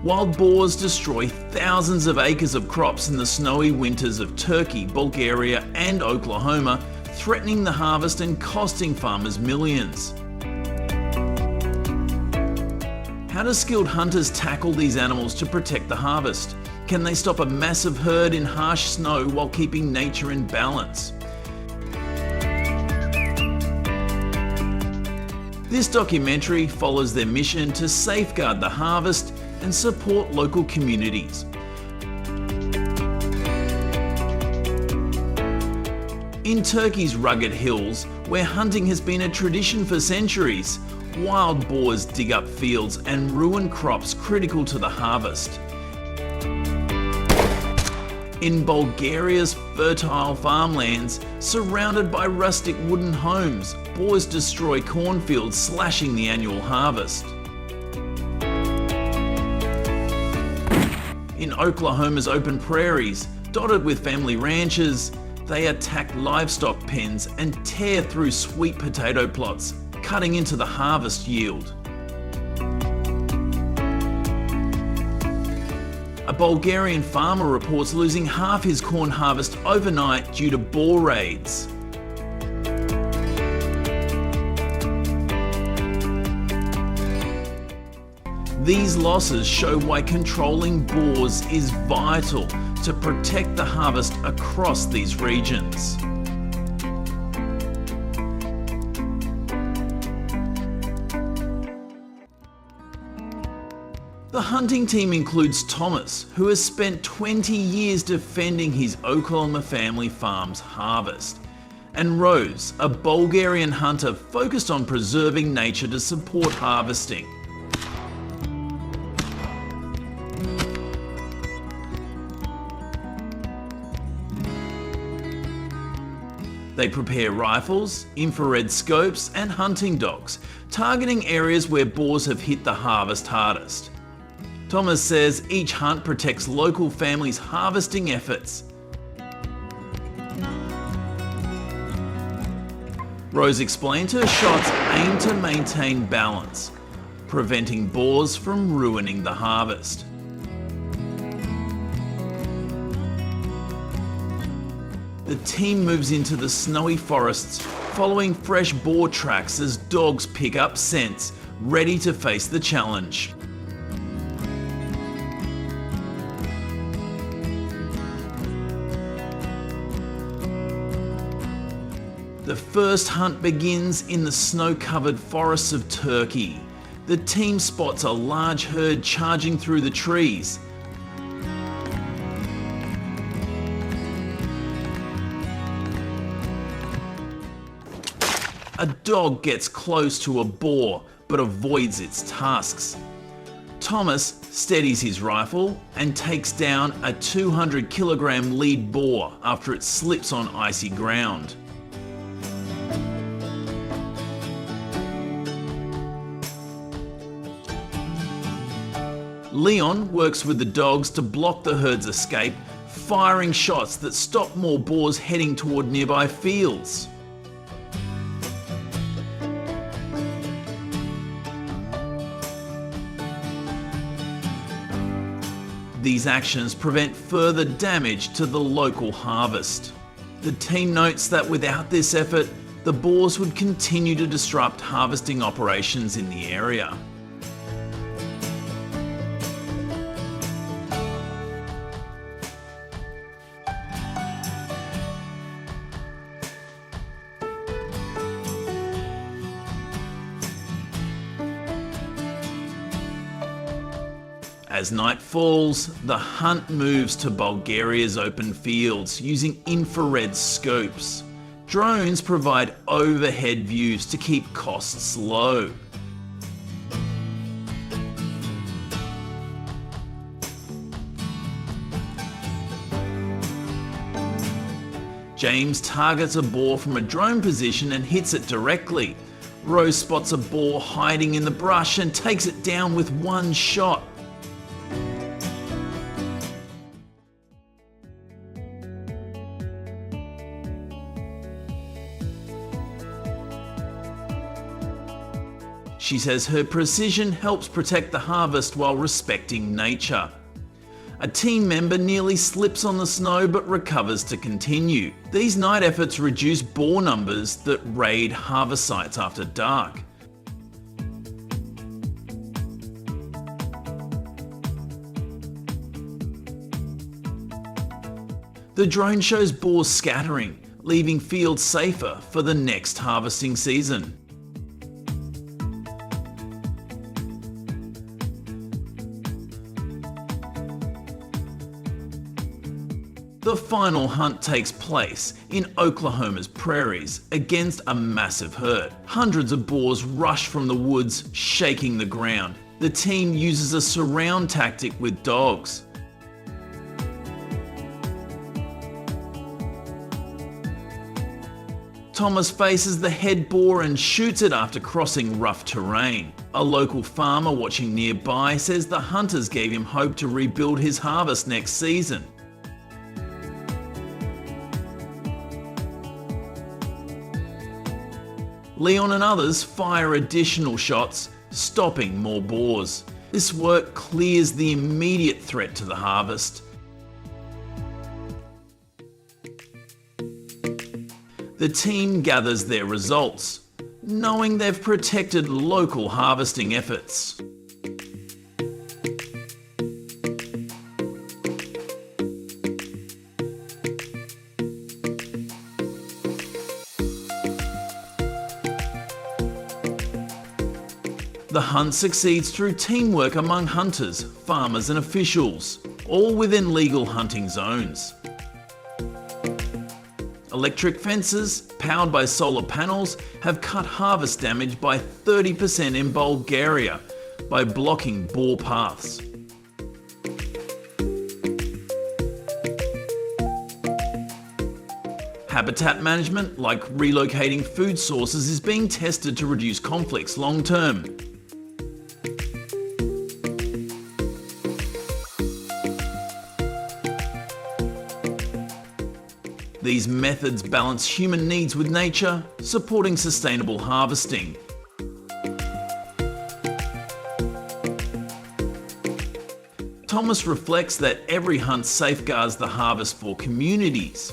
Wild boars destroy thousands of acres of crops in the snowy winters of Turkey, Bulgaria and Oklahoma, threatening the harvest and costing farmers millions. How do skilled hunters tackle these animals to protect the harvest? Can they stop a massive herd in harsh snow while keeping nature in balance? This documentary follows their mission to safeguard the harvest and support local communities. In Turkey's rugged hills, where hunting has been a tradition for centuries, wild boars dig up fields and ruin crops critical to the harvest. In Bulgaria's fertile farmlands, surrounded by rustic wooden homes, boars destroy cornfields, slashing the annual harvest. In Oklahoma's open prairies, dotted with family ranches, they attack livestock pens and tear through sweet potato plots, cutting into the harvest yield. A Bulgarian farmer reports losing half his corn harvest overnight due to boar raids. These losses show why controlling boars is vital to protect the harvest across these regions. The hunting team includes Thomas, who has spent 20 years defending his Oklahoma family farm's harvest, and Rose, a Bulgarian hunter focused on preserving nature to support harvesting. They prepare rifles, infrared scopes and hunting dogs, targeting areas where boars have hit the harvest hardest. Thomas says each hunt protects local families' harvesting efforts. Rose explained her shots aim to maintain balance, preventing boars from ruining the harvest. The team moves into the snowy forests, following fresh boar tracks as dogs pick up scents, ready to face the challenge. The first hunt begins in the snow-covered forests of Turkey. The team spots a large herd charging through the trees. A dog gets close to a boar, but avoids its tusks. Thomas steadies his rifle and takes down a 200-kilogram lead boar after it slips on icy ground. Leon works with the dogs to block the herd's escape, firing shots that stop more boars heading toward nearby fields. These actions prevent further damage to the local harvest. The team notes that without this effort, the boars would continue to disrupt harvesting operations in the area. As night falls, the hunt moves to Bulgaria's open fields using infrared scopes. Drones provide overhead views to keep costs low. James targets a boar from a drone position and hits it directly. Rose spots a boar hiding in the brush and takes it down with one shot. She says her precision helps protect the harvest while respecting nature. A team member nearly slips on the snow but recovers to continue. These night efforts reduce boar numbers that raid harvest sites after dark. The drone shows boars scattering, leaving fields safer for the next harvesting season. The final hunt takes place in Oklahoma's prairies against a massive herd. Hundreds of boars rush from the woods, shaking the ground. The team uses a surround tactic with dogs. Thomas faces the head boar and shoots it after crossing rough terrain. A local farmer watching nearby says the hunters gave him hope to rebuild his harvest next season. Leon and others fire additional shots, stopping more boars. This work clears the immediate threat to the harvest. The team gathers their results, knowing they've protected local harvesting efforts. The hunt succeeds through teamwork among hunters, farmers and officials, all within legal hunting zones. Electric fences, powered by solar panels, have cut harvest damage by 30% in Bulgaria by blocking boar paths. Habitat management, like relocating food sources, is being tested to reduce conflicts long term. These methods balance human needs with nature, supporting sustainable harvesting. Thomas reflects that every hunt safeguards the harvest for communities.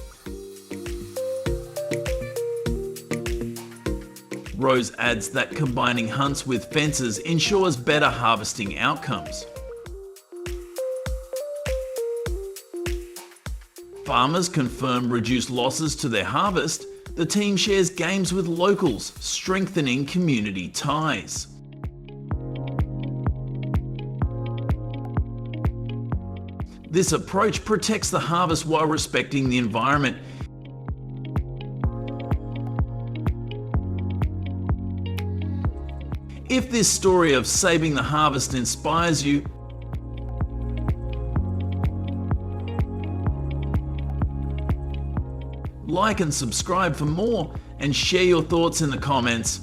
Rose adds that combining hunts with fences ensures better harvesting outcomes. Farmers confirm reduced losses to their harvest. The team shares games with locals, strengthening community ties. This approach protects the harvest while respecting the environment. If this story of saving the harvest inspires you, like and subscribe for more, and share your thoughts in the comments.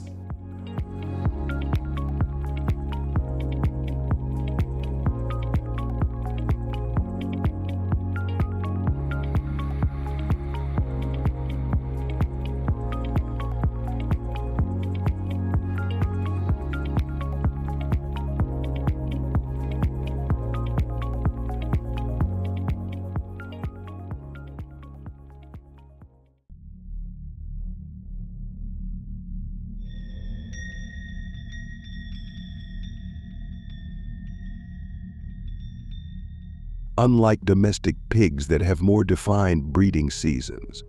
Unlike domestic pigs that have more defined breeding seasons,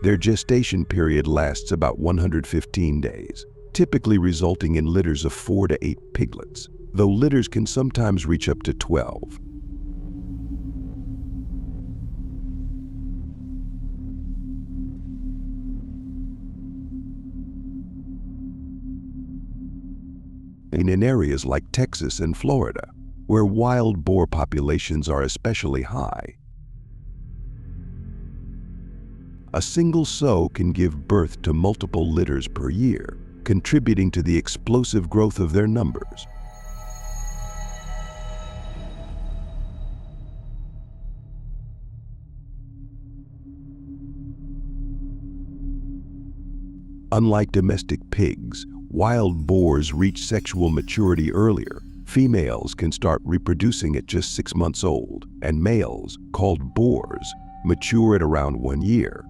their gestation period lasts about 115 days, typically resulting in litters of 4 to 8 piglets, though litters can sometimes reach up to 12. In areas like Texas and Florida, where wild boar populations are especially high, a single sow can give birth to multiple litters per year, contributing to the explosive growth of their numbers. Unlike domestic pigs, wild boars reach sexual maturity earlier. Females can start reproducing at just 6 months old, and males, called boars, mature at around 1 year.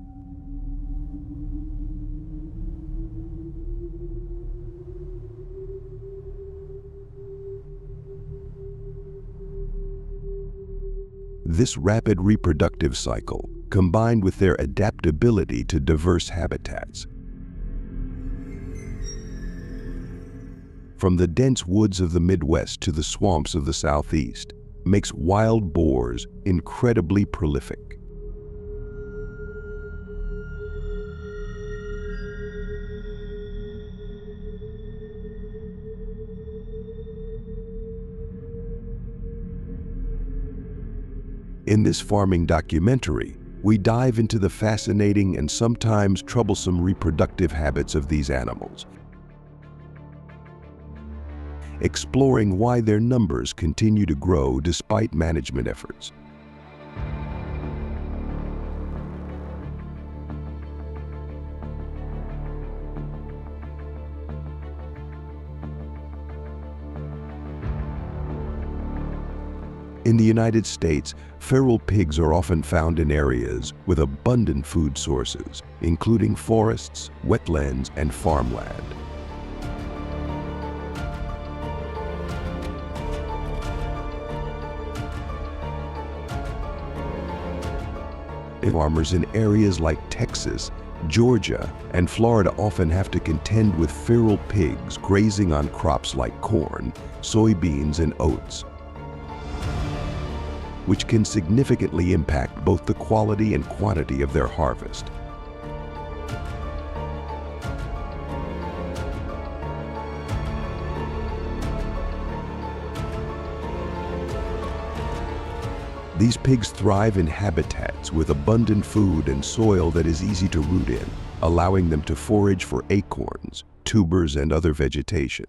This rapid reproductive cycle, combined with their adaptability to diverse habitats, from the dense woods of the Midwest to the swamps of the Southeast, makes wild boars incredibly prolific. In this farming documentary, we dive into the fascinating and sometimes troublesome reproductive habits of these animals, exploring why their numbers continue to grow despite management efforts. In the United States, feral pigs are often found in areas with abundant food sources, including forests, wetlands, and farmland. Farmers in areas like Texas, Georgia, and Florida often have to contend with feral pigs grazing on crops like corn, soybeans, and oats, which can significantly impact both the quality and quantity of their harvest. These pigs thrive in habitats with abundant food and soil that is easy to root in, allowing them to forage for acorns, tubers, and other vegetation.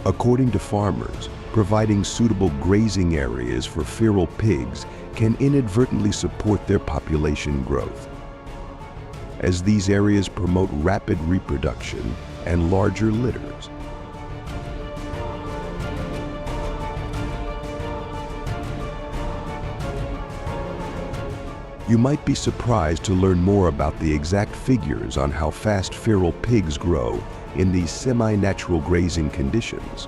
According to farmers, providing suitable grazing areas for feral pigs can inadvertently support their population growth, as these areas promote rapid reproduction and larger litters. You might be surprised to learn more about the exact figures on how fast feral pigs grow in these semi-natural grazing conditions.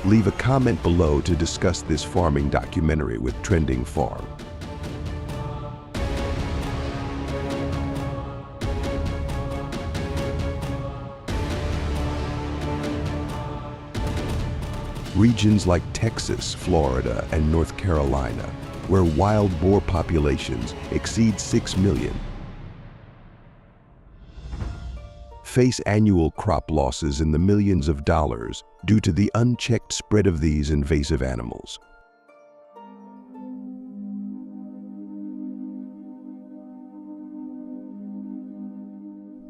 Leave a comment below to discuss this farming documentary with Trending Farm. Regions like Texas, Florida, and North Carolina, where wild boar populations exceed 6 million, face annual crop losses in the millions of dollars due to the unchecked spread of these invasive animals.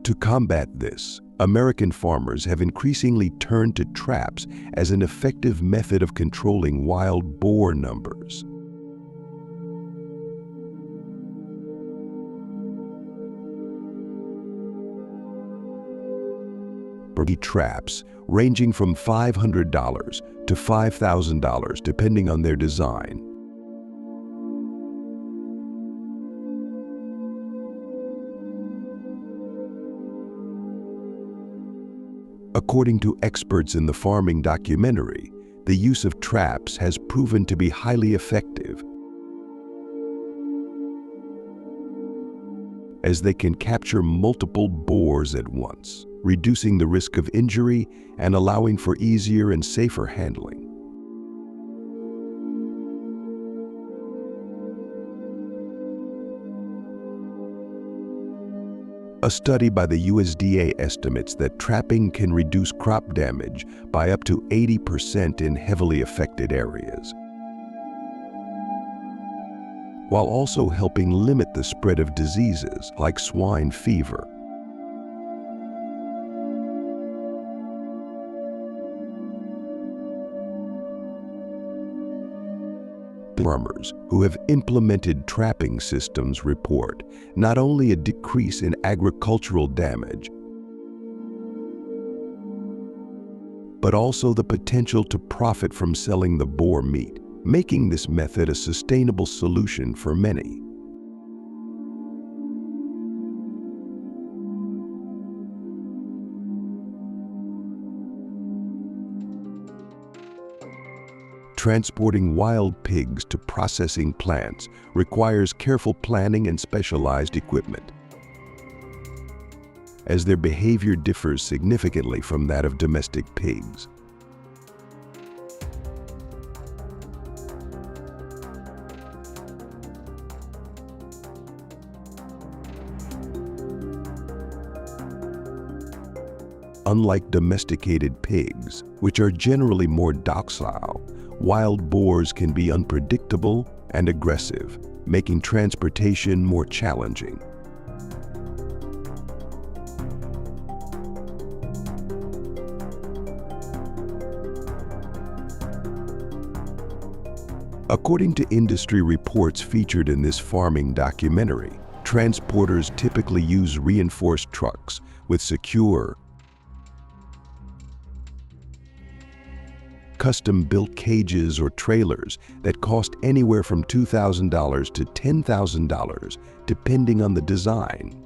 To combat this, American farmers have increasingly turned to traps as an effective method of controlling wild boar numbers. Traps ranging from $500 to $5,000 depending on their design. According to experts in the farming documentary, the use of traps has proven to be highly effective, as they can capture multiple boars at once, reducing the risk of injury and allowing for easier and safer handling. A study by the USDA estimates that trapping can reduce crop damage by up to 80% in heavily affected areas, while also helping limit the spread of diseases like swine fever. farmers who have implemented trapping systems report not only a decrease in agricultural damage, but also the potential to profit from selling the boar meat, making this method a sustainable solution for many. Transporting wild pigs to processing plants requires careful planning and specialized equipment, as their behavior differs significantly from that of domestic pigs. Unlike domesticated pigs, which are generally more docile, wild boars can be unpredictable and aggressive, making transportation more challenging. According to industry reports featured in this farming documentary, transporters typically use reinforced trucks with secure, custom-built cages or trailers that cost anywhere from $2,000 to $10,000, depending on the design.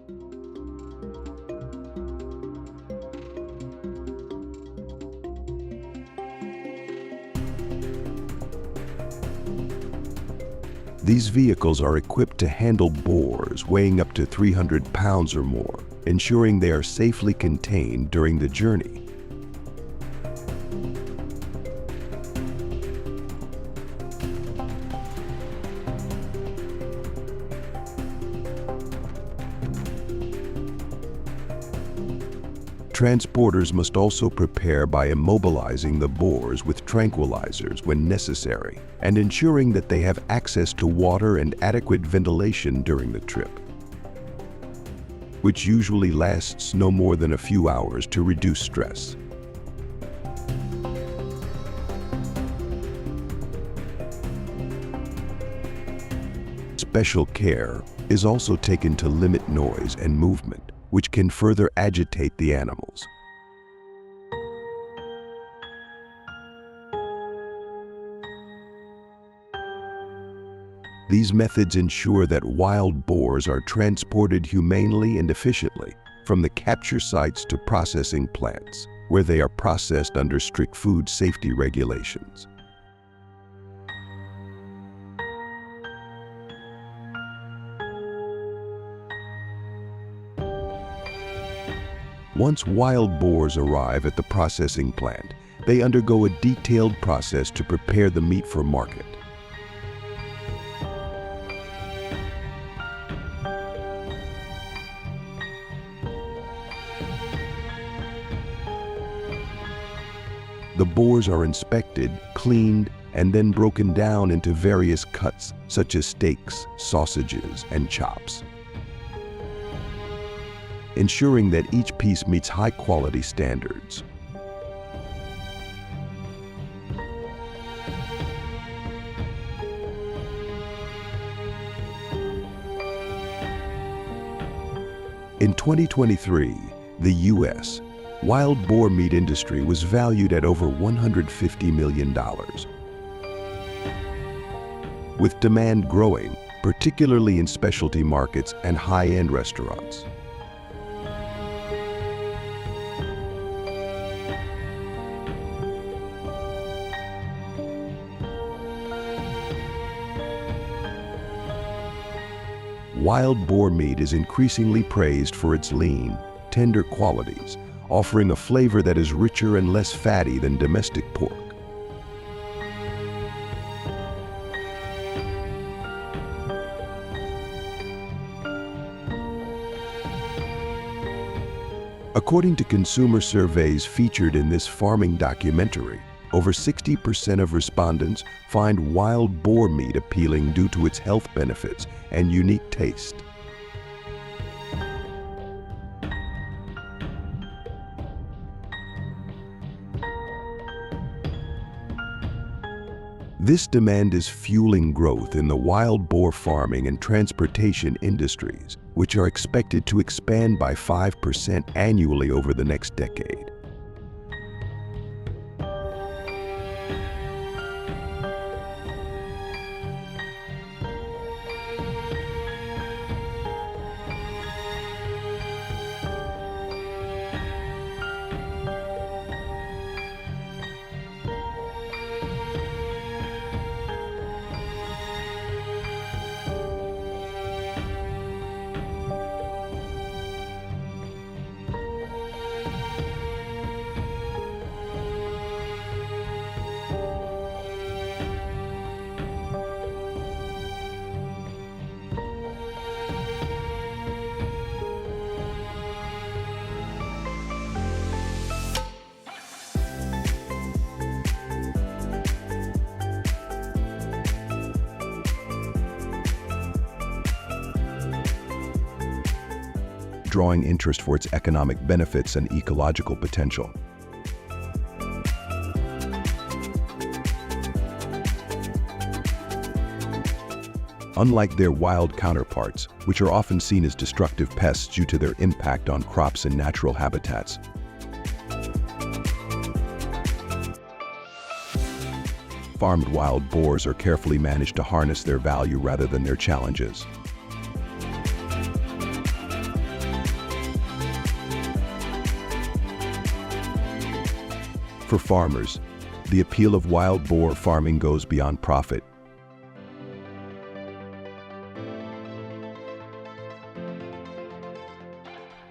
These vehicles are equipped to handle boars weighing up to 300 pounds or more, ensuring they are safely contained during the journey. Transporters must also prepare by immobilizing the boars with tranquilizers when necessary and ensuring that they have access to water and adequate ventilation during the trip, which usually lasts no more than a few hours to reduce stress. Special care is also taken to limit noise and movement, which can further agitate the animals. These methods ensure that wild boars are transported humanely and efficiently from the capture sites to processing plants, where they are processed under strict food safety regulations. Once wild boars arrive at the processing plant, they undergo a detailed process to prepare the meat for market. The boars are inspected, cleaned, and then broken down into various cuts, such as steaks, sausages, and chops, ensuring that each piece meets high-quality standards. In 2023, the U.S. wild boar meat industry was valued at over $150 million. With demand growing, particularly in specialty markets and high-end restaurants. Wild boar meat is increasingly praised for its lean, tender qualities, offering a flavor that is richer and less fatty than domestic pork. According to consumer surveys featured in this farming documentary, over 60% of respondents find wild boar meat appealing due to its health benefits and unique taste. This demand is fueling growth in the wild boar farming and transportation industries, which are expected to expand by 5% annually over the next decade. Drawing interest for its economic benefits and ecological potential. Unlike their wild counterparts, which are often seen as destructive pests due to their impact on crops and natural habitats, farmed wild boars are carefully managed to harness their value rather than their challenges. For farmers, the appeal of wild boar farming goes beyond profit.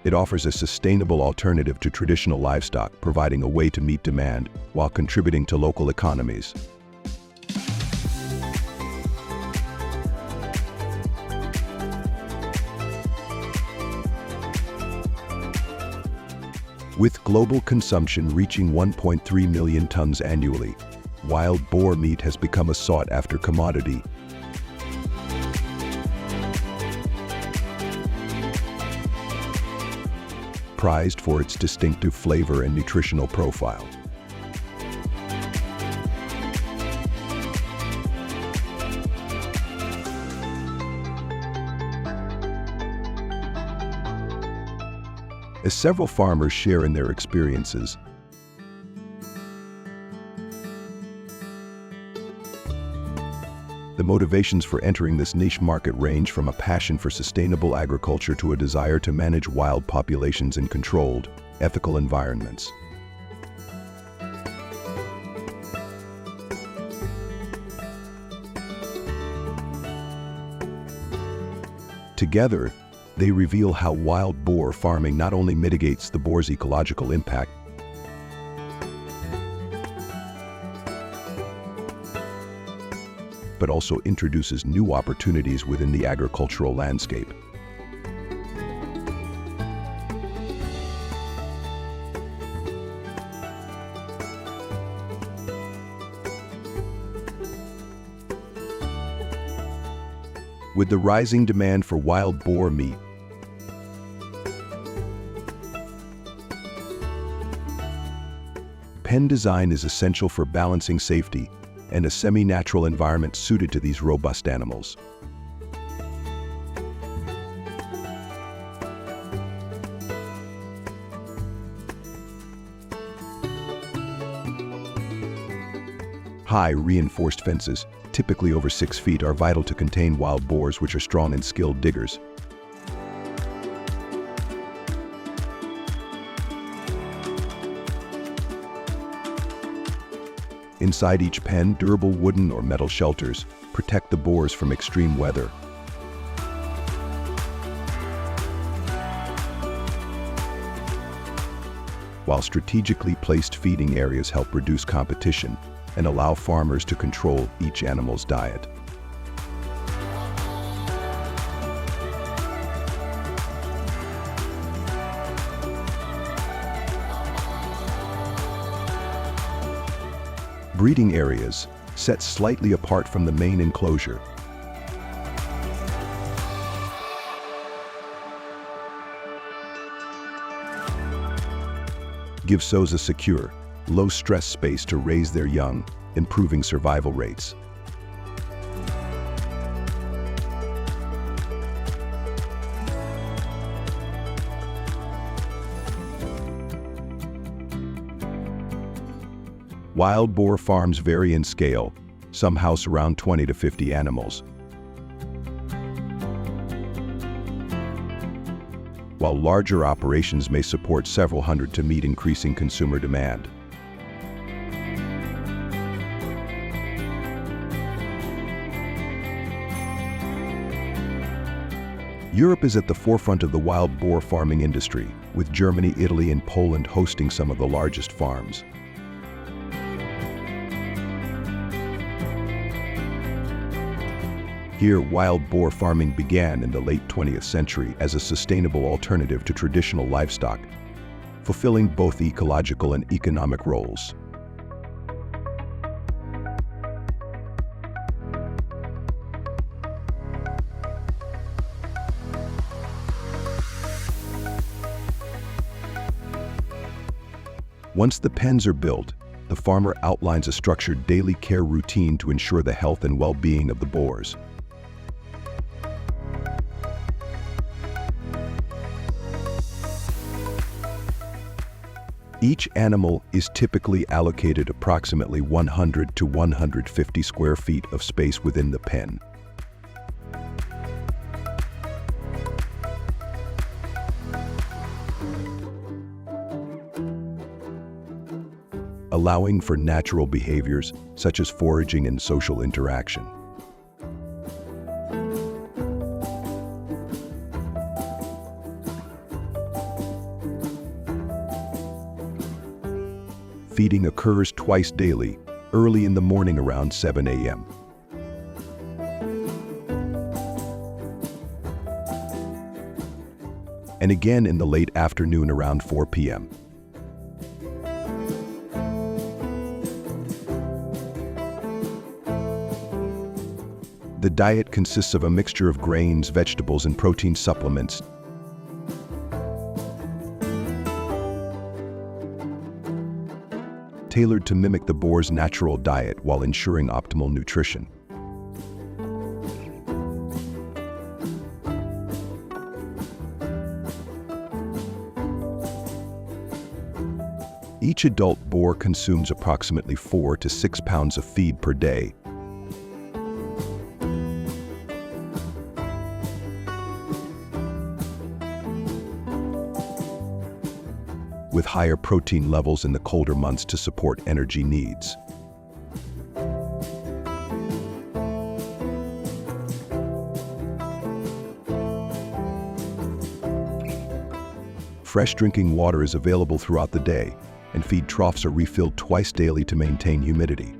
It offers a sustainable alternative to traditional livestock, providing a way to meet demand while contributing to local economies. With global consumption reaching 1.3 million tons annually, wild boar meat has become a sought-after commodity. Prized for its distinctive flavor and nutritional profile. As several farmers share in their experiences, the motivations for entering this niche market range from a passion for sustainable agriculture to a desire to manage wild populations in controlled, ethical environments. Together, they reveal how wild boar farming not only mitigates the boar's ecological impact, but also introduces new opportunities within the agricultural landscape. With the rising demand for wild boar meat, pen design is essential for balancing safety and a semi-natural environment suited to these robust animals. High, reinforced fences, typically over 6 feet, are vital to contain wild boars, which are strong and skilled diggers. Inside each pen, durable wooden or metal shelters protect the boars from extreme weather. While strategically placed feeding areas help reduce competition and allow farmers to control each animal's diet. Breeding areas, set slightly apart from the main enclosure, give sows a secure, low-stress space to raise their young, improving survival rates. Wild boar farms vary in scale. Some house around 20 to 50 animals, while larger operations may support several hundred to meet increasing consumer demand. Europe is at the forefront of the wild boar farming industry, with Germany, Italy, and Poland hosting some of the largest farms. Here, wild boar farming began in the late 20th century as a sustainable alternative to traditional livestock, fulfilling both ecological and economic roles. Once the pens are built, the farmer outlines a structured daily care routine to ensure the health and well-being of the boars. Each animal is typically allocated approximately 100 to 150 square feet of space within the pen. Allowing for natural behaviors such as foraging and social interaction. Feeding occurs twice daily, early in the morning around 7 a.m. and again in the late afternoon around 4 p.m. The diet consists of a mixture of grains, vegetables, and protein supplements. Tailored to mimic the boar's natural diet while ensuring optimal nutrition. Each adult boar consumes approximately 4 to 6 pounds of feed per day. With higher protein levels in the colder months to support energy needs. Fresh drinking water is available throughout the day, and feed troughs are refilled twice daily to maintain humidity.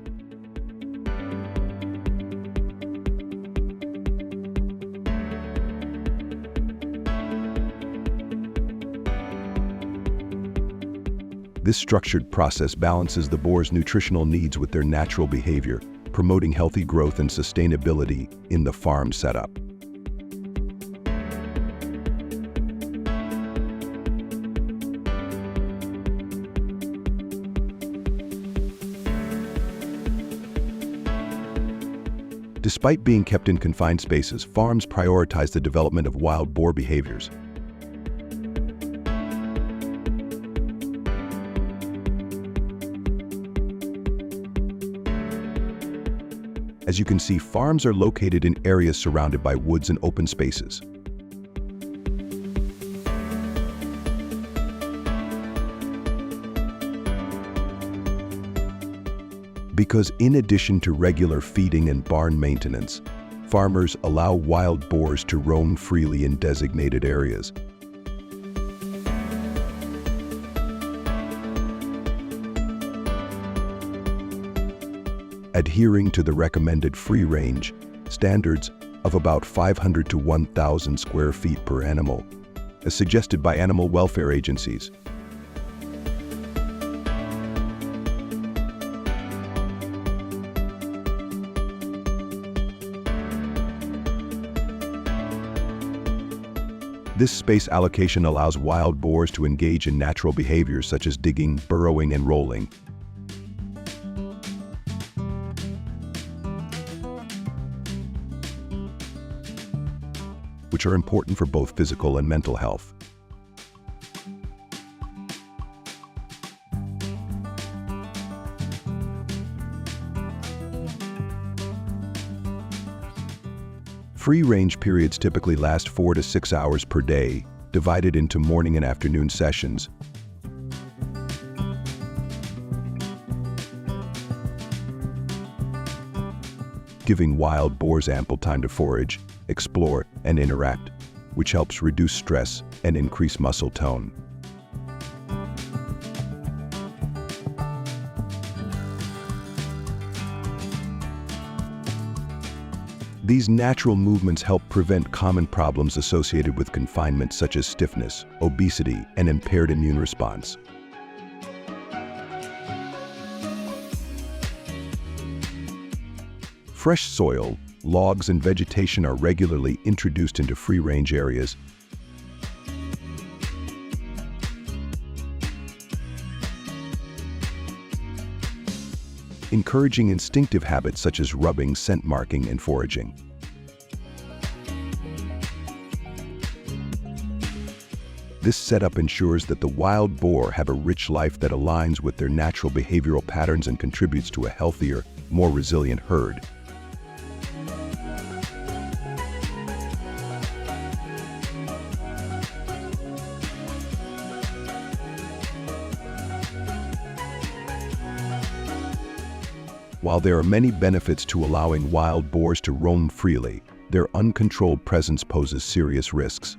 This structured process balances the boar's nutritional needs with their natural behavior, promoting healthy growth and sustainability in the farm setup. Despite being kept in confined spaces, farms prioritize the development of wild boar behaviors. As you can see, farms are located in areas surrounded by woods and open spaces. Because in addition to regular feeding and barn maintenance, farmers allow wild boars to roam freely in designated areas. Adhering to the recommended free-range standards of about 500 to 1,000 square feet per animal, as suggested by animal welfare agencies. This space allocation allows wild boars to engage in natural behaviors such as digging, burrowing, and rolling. Which are important for both physical and mental health. Free-range periods typically last 4 to 6 hours per day, divided into morning and afternoon sessions. Giving wild boars ample time to forage, explore, and interact, which helps reduce stress and increase muscle tone. These natural movements help prevent common problems associated with confinement such as stiffness, obesity, and impaired immune response. Fresh soil, logs, and vegetation are regularly introduced into free-range areas. Encouraging instinctive habits such as rubbing, scent marking, and foraging. This setup ensures that the wild boar have a rich life that aligns with their natural behavioral patterns and contributes to a healthier, more resilient herd. While there are many benefits to allowing wild boars to roam freely, their uncontrolled presence poses serious risks.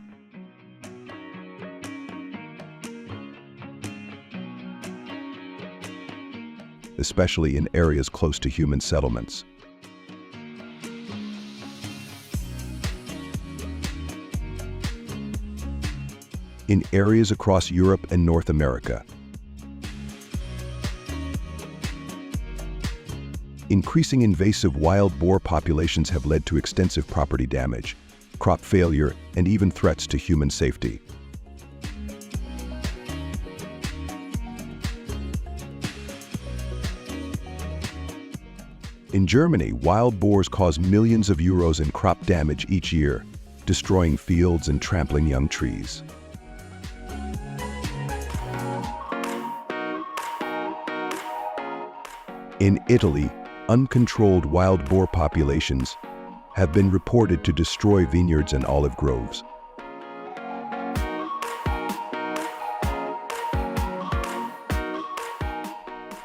Especially in areas close to human settlements. In areas across Europe and North America, increasing invasive wild boar populations have led to extensive property damage, crop failure, and even threats to human safety. In Germany, wild boars cause millions of euros in crop damage each year, destroying fields and trampling young trees. In Italy, uncontrolled wild boar populations have been reported to destroy vineyards and olive groves.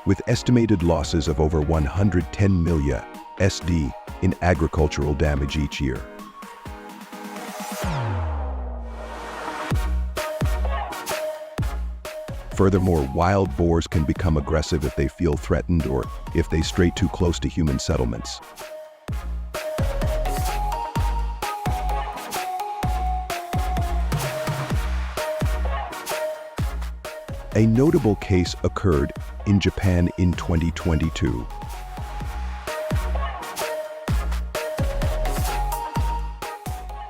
With estimated losses of over 110 million SD in agricultural damage each year. Furthermore, wild boars can become aggressive if they feel threatened or if they stray too close to human settlements. A notable case occurred in Japan in 2022.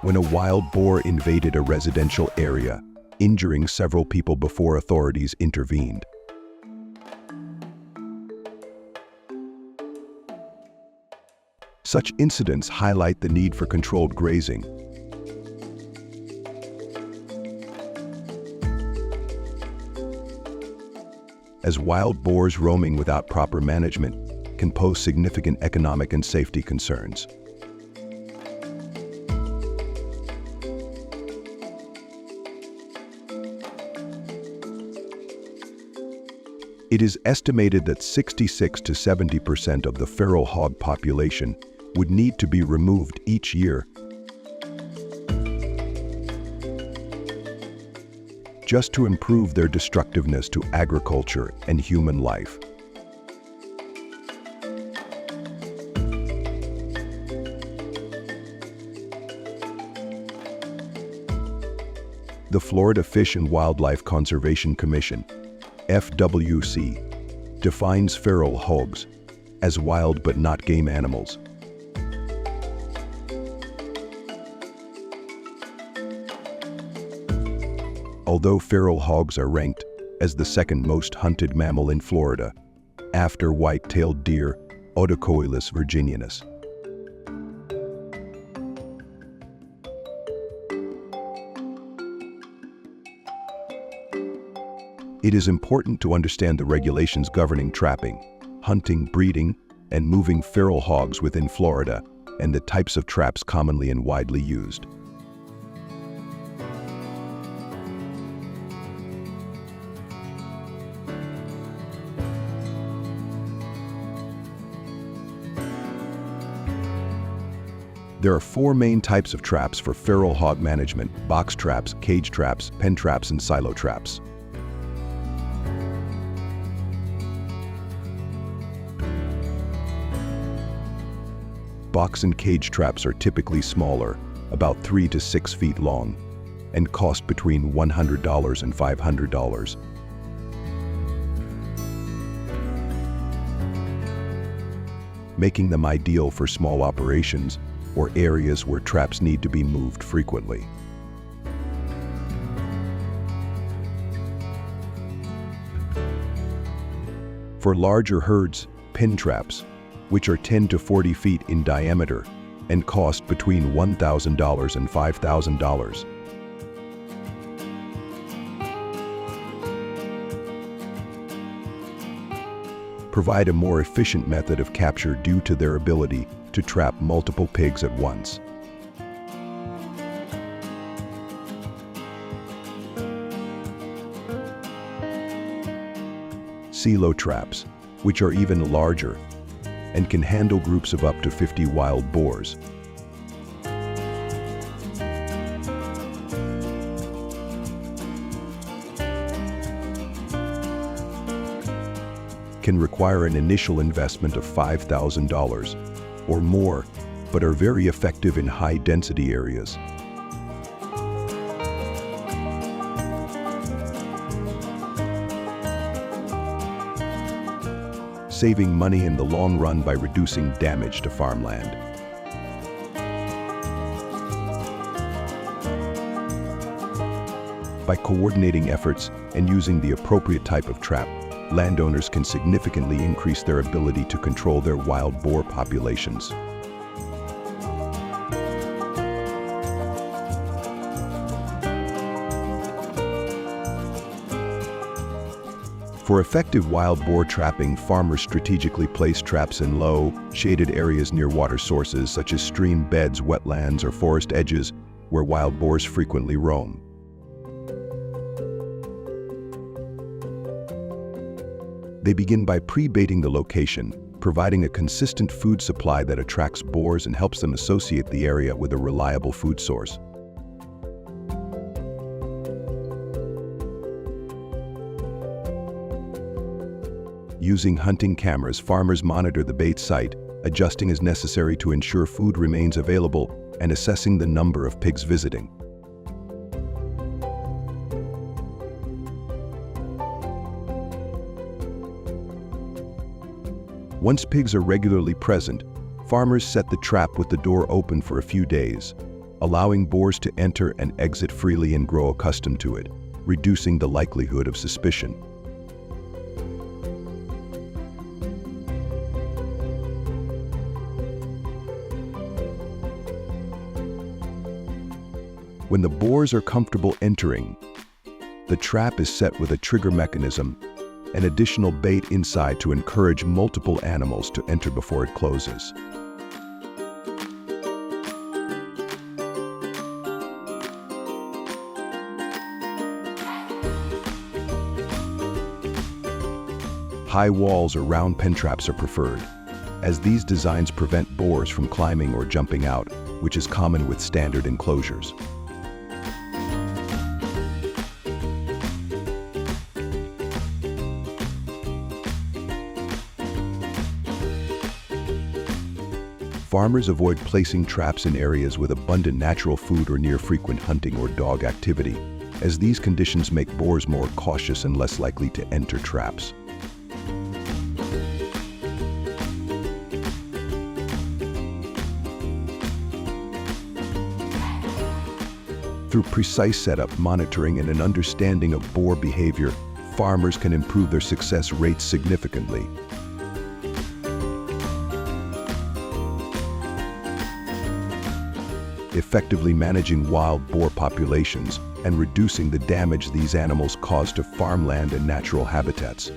When a wild boar invaded a residential area, injuring several people before authorities intervened. Such incidents highlight the need for controlled grazing. As wild boars roaming without proper management can pose significant economic and safety concerns. It is estimated that 66 to 70% of the feral hog population would need to be removed each year just to improve their destructiveness to agriculture and human life. The Florida Fish and Wildlife Conservation Commission, FWC, defines feral hogs as wild but not game animals. Although feral hogs are ranked as the second most hunted mammal in Florida, after white-tailed deer, Odocoilus virginianus. It is important to understand the regulations governing trapping, hunting, breeding, and moving feral hogs within Florida and the types of traps commonly and widely used. There are 4 main types of traps for feral hog management: box traps, cage traps, pen traps, and silo traps. Box and cage traps are typically smaller, about 3 to 6 feet long, and cost between $100 and $500. Making them ideal for small operations or areas where traps need to be moved frequently. For larger herds, pin traps, which are 10 to 40 feet in diameter and cost between $1,000 and $5,000. Provide a more efficient method of capture due to their ability to trap multiple pigs at once. Silo traps, which are even larger and can handle groups of up to 50 wild boars. Can require an initial investment of $5,000 or more, but are very effective in high-density areas. Saving money in the long run by reducing damage to farmland. By coordinating efforts and using the appropriate type of trap, landowners can significantly increase their ability to control their wild boar populations. For effective wild boar trapping, farmers strategically place traps in low, shaded areas near water sources such as stream beds, wetlands, or forest edges where wild boars frequently roam. They begin by pre-baiting the location, providing a consistent food supply that attracts boars and helps them associate the area with a reliable food source. Using hunting cameras, farmers monitor the bait site, adjusting as necessary to ensure food remains available and assessing the number of pigs visiting. Once pigs are regularly present, farmers set the trap with the door open for a few days, allowing boars to enter and exit freely and grow accustomed to it, reducing the likelihood of suspicion. When the boars are comfortable entering, the trap is set with a trigger mechanism and additional bait inside to encourage multiple animals to enter before it closes. High walls or round pen traps are preferred, as these designs prevent boars from climbing or jumping out, which is common with standard enclosures. Farmers avoid placing traps in areas with abundant natural food or near frequent hunting or dog activity, as these conditions make boars more cautious and less likely to enter traps. Through precise setup, monitoring, and an understanding of boar behavior, farmers can improve their success rates significantly. Effectively managing wild boar populations and reducing the damage these animals cause to farmland and natural habitats.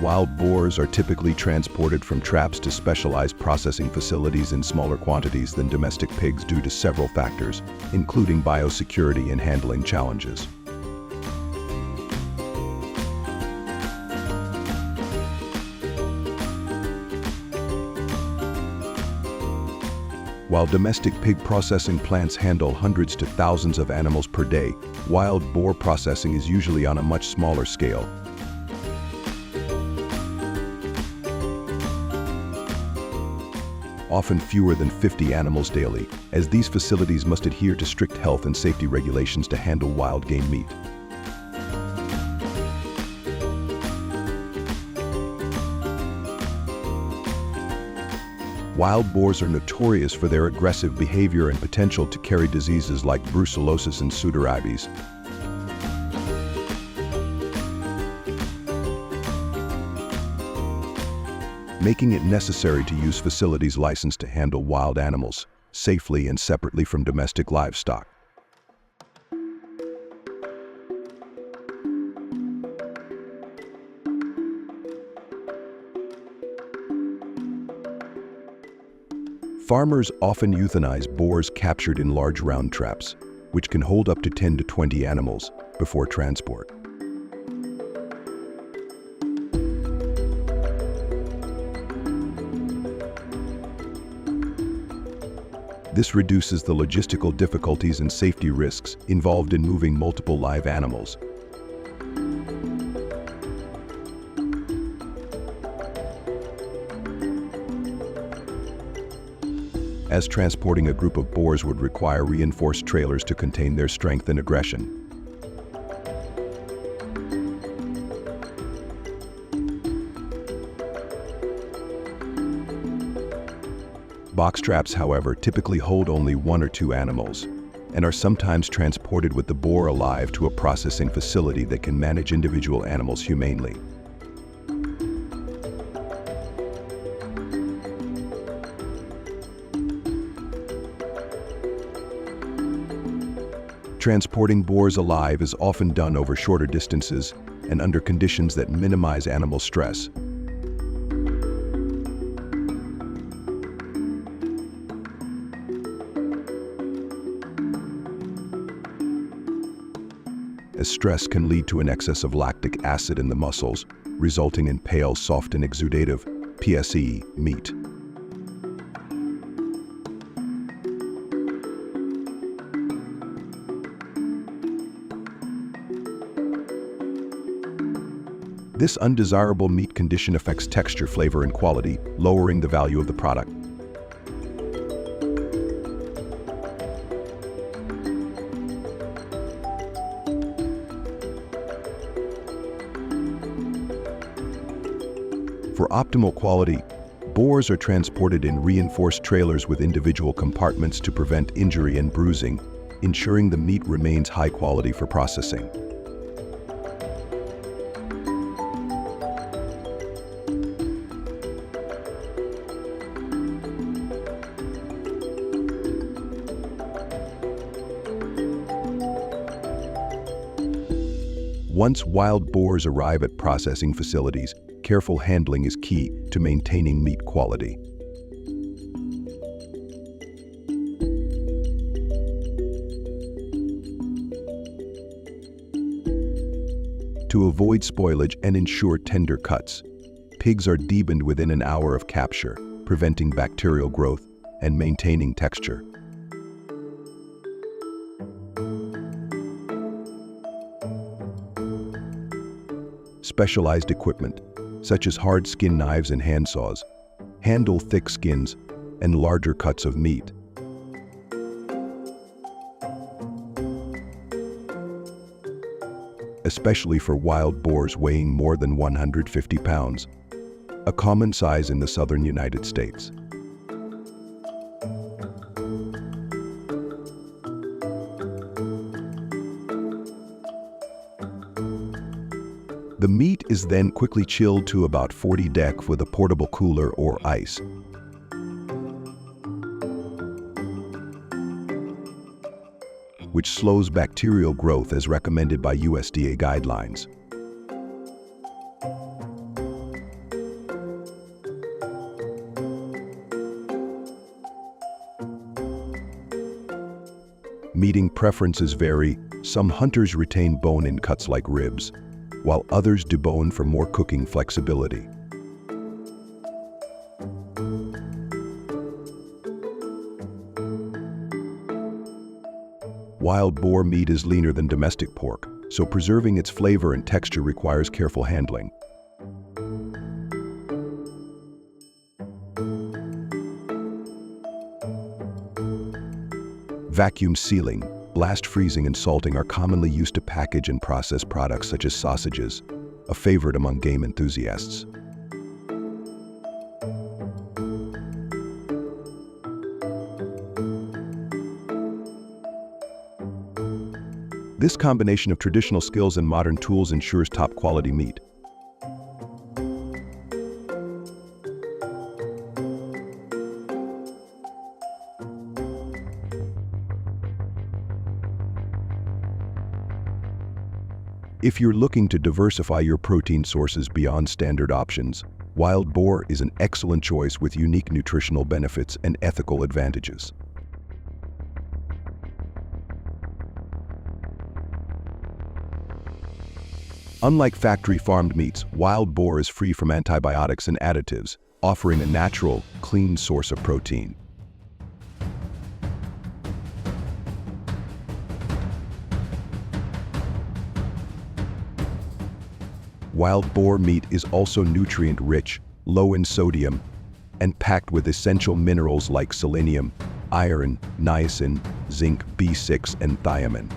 Wild boars are typically transported from traps to specialized processing facilities in smaller quantities than domestic pigs due to several factors, including biosecurity and handling challenges. While domestic pig processing plants handle hundreds to thousands of animals per day, wild boar processing is usually on a much smaller scale. Often fewer than 50 animals daily, as these facilities must adhere to strict health and safety regulations to handle wild game meat. Wild boars are notorious for their aggressive behavior and potential to carry diseases like brucellosis and pseudorabies. Making it necessary to use facilities licensed to handle wild animals safely and separately from domestic livestock. Farmers often euthanize boars captured in large round traps, which can hold up to 10 to 20 animals before transport. This reduces the logistical difficulties and safety risks involved in moving multiple live animals. As transporting a group of boars would require reinforced trailers to contain their strength and aggression. Box traps, however, typically hold only 1 or 2 animals and are sometimes transported with the boar alive to a processing facility that can manage individual animals humanely. Transporting boars alive is often done over shorter distances and under conditions that minimize animal stress. As stress can lead to an excess of lactic acid in the muscles, resulting in pale, soft, and exudative PSE meat. This undesirable meat condition affects texture, flavor, and quality, lowering the value of the product. For optimal quality, boars are transported in reinforced trailers with individual compartments to prevent injury and bruising, ensuring the meat remains high quality for processing. Once wild boars arrive at processing facilities, careful handling is key to maintaining meat quality. To avoid spoilage and ensure tender cuts, pigs are deboned within an hour of capture, preventing bacterial growth and maintaining texture. Specialized equipment, such as hard skin knives and handsaws, handle thick skins and larger cuts of meat. Especially for wild boars weighing more than 150 pounds, a common size in the southern United States. The meat is then quickly chilled to about 40 dec with a portable cooler or ice. Which slows bacterial growth as recommended by USDA guidelines. Meating preferences vary. Some hunters retain bone in cuts like ribs, while others debone for more cooking flexibility. Wild boar meat is leaner than domestic pork, so preserving its flavor and texture requires careful handling. Vacuum sealing, blast freezing, and salting are commonly used to package and process products such as sausages, a favorite among game enthusiasts. This combination of traditional skills and modern tools ensures top-quality meat. If you're looking to diversify your protein sources beyond standard options, wild boar is an excellent choice with unique nutritional benefits and ethical advantages. Unlike factory-farmed meats, wild boar is free from antibiotics and additives, offering a natural, clean source of protein. Wild boar meat is also nutrient-rich, low in sodium, and packed with essential minerals like selenium, iron, niacin, zinc, B6, and thiamine.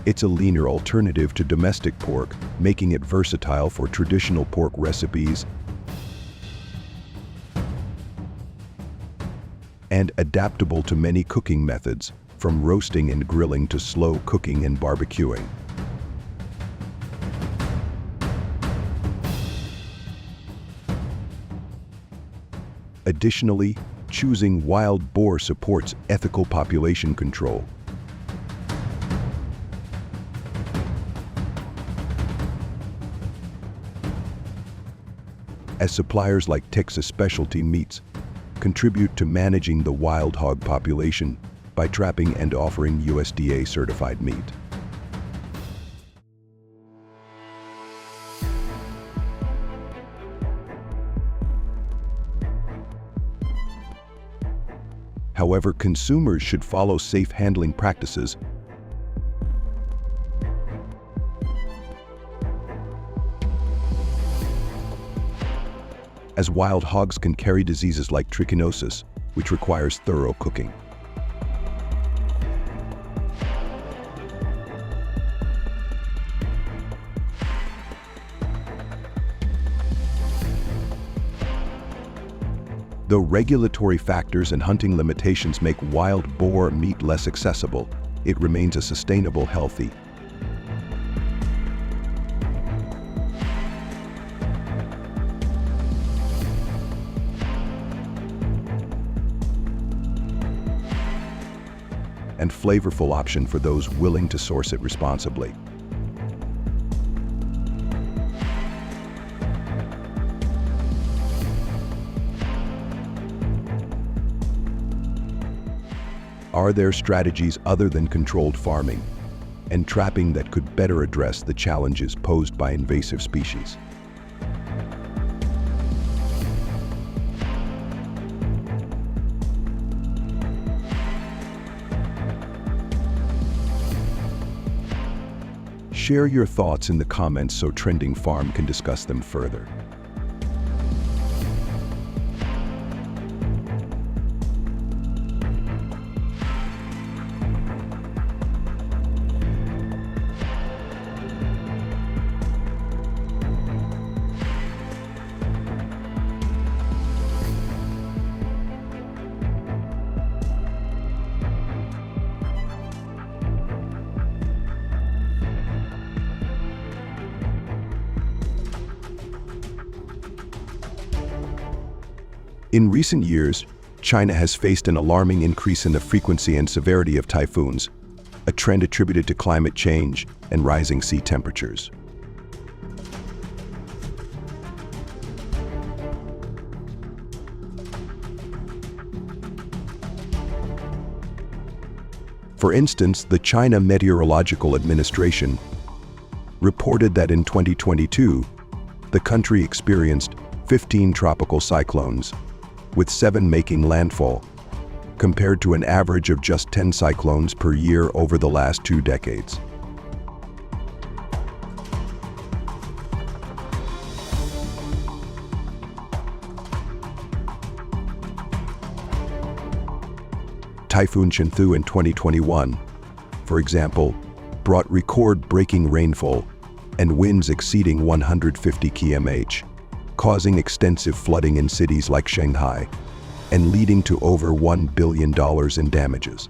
It's a leaner alternative to domestic pork, making it versatile for traditional pork recipes and adaptable to many cooking methods, from roasting and grilling to slow cooking and barbecuing. Additionally, choosing wild boar supports ethical population control. As suppliers like Texas Specialty Meats contribute to managing the wild hog population by trapping and offering USDA-certified meat. However, consumers should follow safe handling practices as wild hogs can carry diseases like trichinosis, which requires thorough cooking. Though regulatory factors and hunting limitations make wild boar meat less accessible, it remains a sustainable, healthy, and flavorful option for those willing to source it responsibly. Are there strategies other than controlled farming and trapping that could better address the challenges posed by invasive species? Share your thoughts in the comments so Trending Farm can discuss them further. In recent years, China has faced an alarming increase in the frequency and severity of typhoons, a trend attributed to climate change and rising sea temperatures. For instance, the China Meteorological Administration reported that in 2022, the country experienced 15 tropical cyclones, with 7 making landfall, compared to an average of just 10 cyclones per year over the last 2 decades. Typhoon Beinka in 2021, for example, brought record-breaking rainfall and winds exceeding 150 km/h, causing extensive flooding in cities like Shanghai and leading to over $1 billion in damages.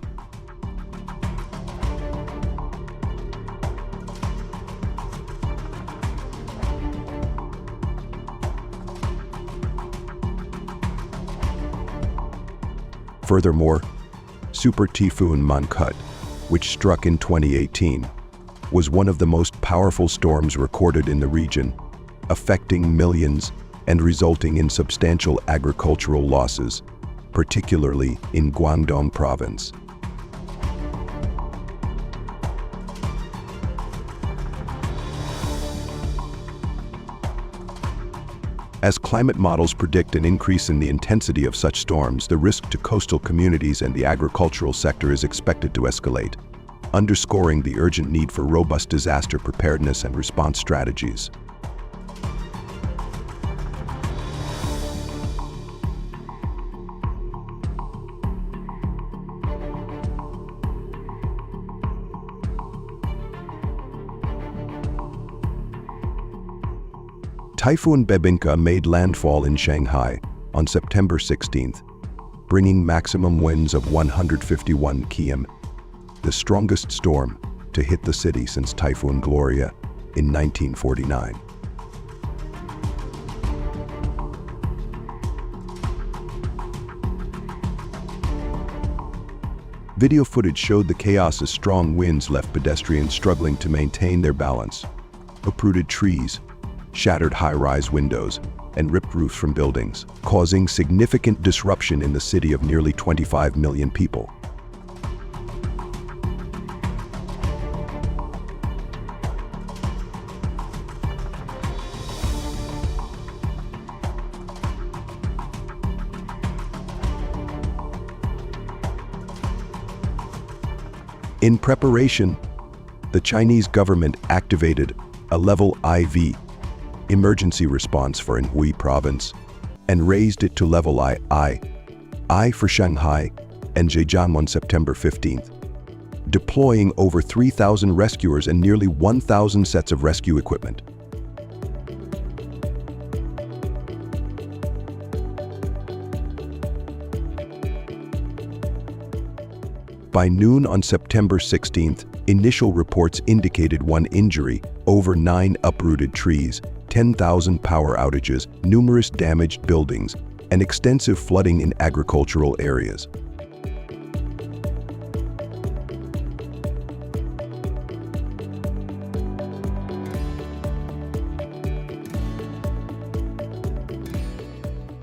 Furthermore, Super Typhoon Beinka, which struck in 2018, was one of the most powerful storms recorded in the region, affecting millions and resulting in substantial agricultural losses, particularly in Guangdong province. As climate models predict an increase in the intensity of such storms, the risk to coastal communities and the agricultural sector is expected to escalate, underscoring the urgent need for robust disaster preparedness and response strategies. Typhoon Beinka made landfall in Shanghai on September 16th, bringing maximum winds of 151 km, the strongest storm to hit the city since Typhoon Gloria in 1949. Video footage showed the chaos as strong winds left pedestrians struggling to maintain their balance. Uprooted trees, shattered high-rise windows, and ripped roofs from buildings, causing significant disruption in the city of nearly 25 million people. In preparation, the Chinese government activated a level IV emergency response for Anhui province and raised it to level I for Shanghai and Zhejiang on September 15th, deploying over 3,000 rescuers and nearly 1,000 sets of rescue equipment. By noon on September 16th, initial reports indicated 1 injury, over 9 uprooted trees, 10,000 power outages, numerous damaged buildings, and extensive flooding in agricultural areas.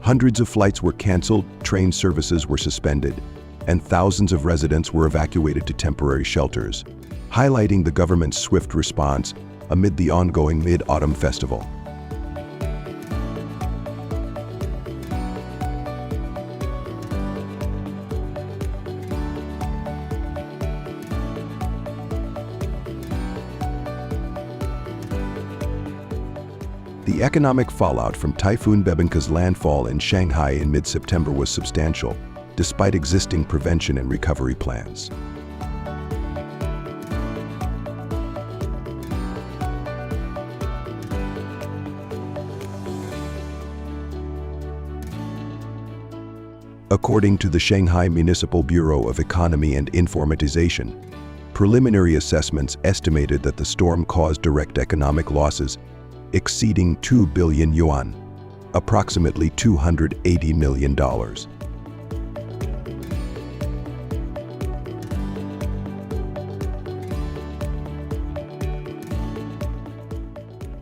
Hundreds of flights were canceled, train services were suspended, and thousands of residents were evacuated to temporary shelters, highlighting the government's swift response amid the ongoing Mid-Autumn Festival. The economic fallout from Typhoon Beinka's landfall in Shanghai in mid-September was substantial, despite existing prevention and recovery plans. According to the Shanghai Municipal Bureau of Economy and Informatization, preliminary assessments estimated that the storm caused direct economic losses exceeding 2 billion yuan, approximately $280 million.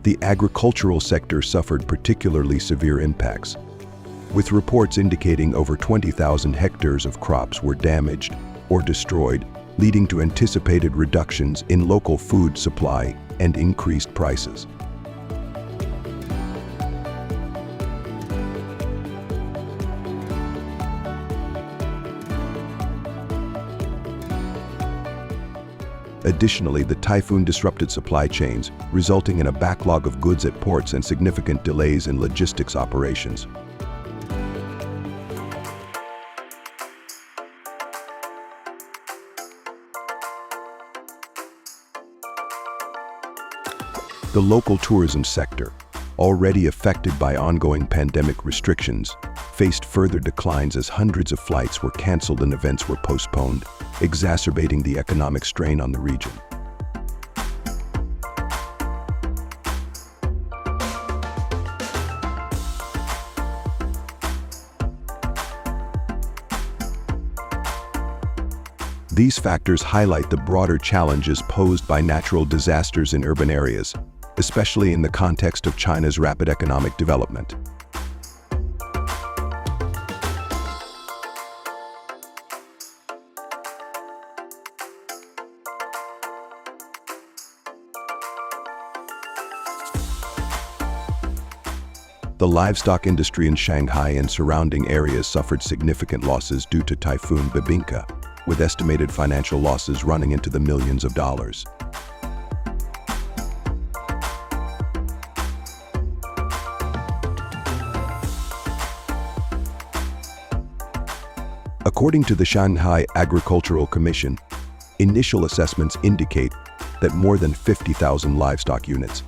The agricultural sector suffered particularly severe impacts, with reports indicating over 20,000 hectares of crops were damaged or destroyed, leading to anticipated reductions in local food supply and increased prices. Additionally, the typhoon disrupted supply chains, resulting in a backlog of goods at ports and significant delays in logistics operations. The local tourism sector, already affected by ongoing pandemic restrictions, faced further declines as hundreds of flights were canceled and events were postponed, exacerbating the economic strain on the region. These factors highlight the broader challenges posed by natural disasters in urban areas, especially in the context of China's rapid economic development. The livestock industry in Shanghai and surrounding areas suffered significant losses due to Typhoon Beinka, with estimated financial losses running into the millions of dollars. According to the Shanghai Agricultural Commission, initial assessments indicate that more than 50,000 livestock units,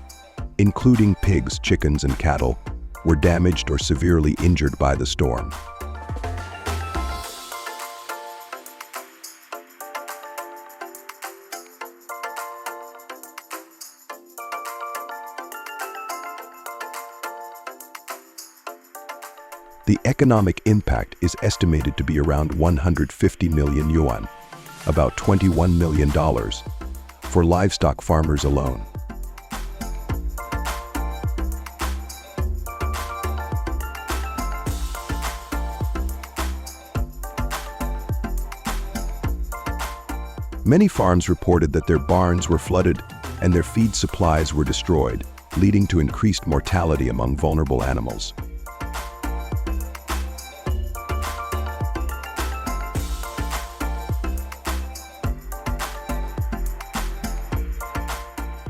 including pigs, chickens, and cattle, were damaged or severely injured by the storm. The economic impact is estimated to be around 150 million yuan, about $21 million, for livestock farmers alone. Many farms reported that their barns were flooded and their feed supplies were destroyed, leading to increased mortality among vulnerable animals.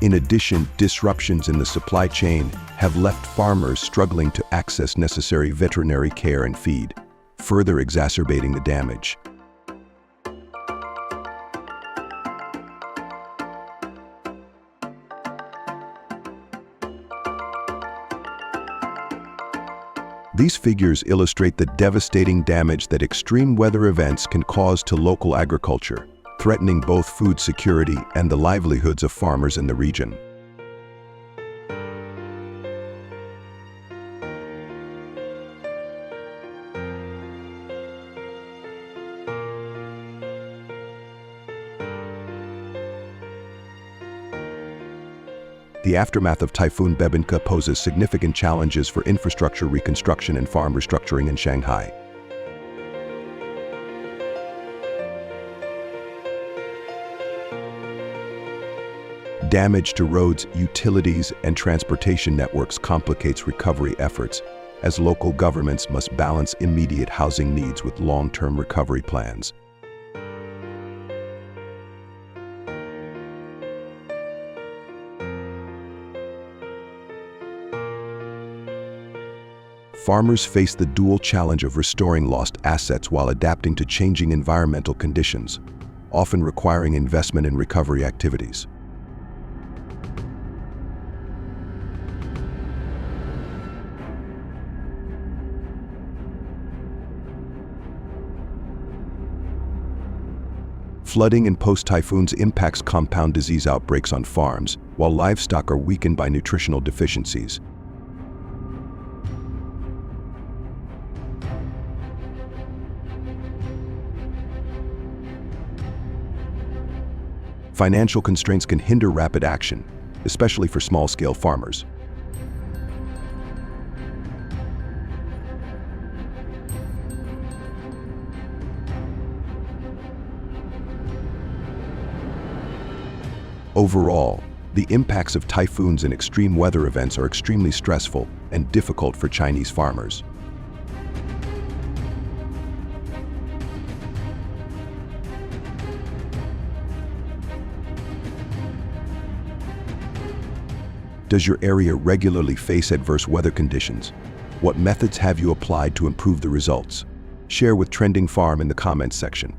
In addition, disruptions in the supply chain have left farmers struggling to access necessary veterinary care and feed, further exacerbating the damage. These figures illustrate the devastating damage that extreme weather events can cause to local agriculture, threatening both food security and the livelihoods of farmers in the region. The aftermath of Typhoon Beinka poses significant challenges for infrastructure reconstruction and farm restructuring in Shanghai. Damage to roads, utilities, and transportation networks complicates recovery efforts, as local governments must balance immediate housing needs with long-term recovery plans. Farmers face the dual challenge of restoring lost assets while adapting to changing environmental conditions, often requiring investment in recovery activities. Flooding and post-typhoons impacts compound disease outbreaks on farms, while livestock are weakened by nutritional deficiencies. Financial constraints can hinder rapid action, especially for small-scale farmers. Overall, the impacts of typhoons and extreme weather events are extremely stressful and difficult for Chinese farmers. Does your area regularly face adverse weather conditions? What methods have you applied to improve the results? Share with Trending Farm in the comments section.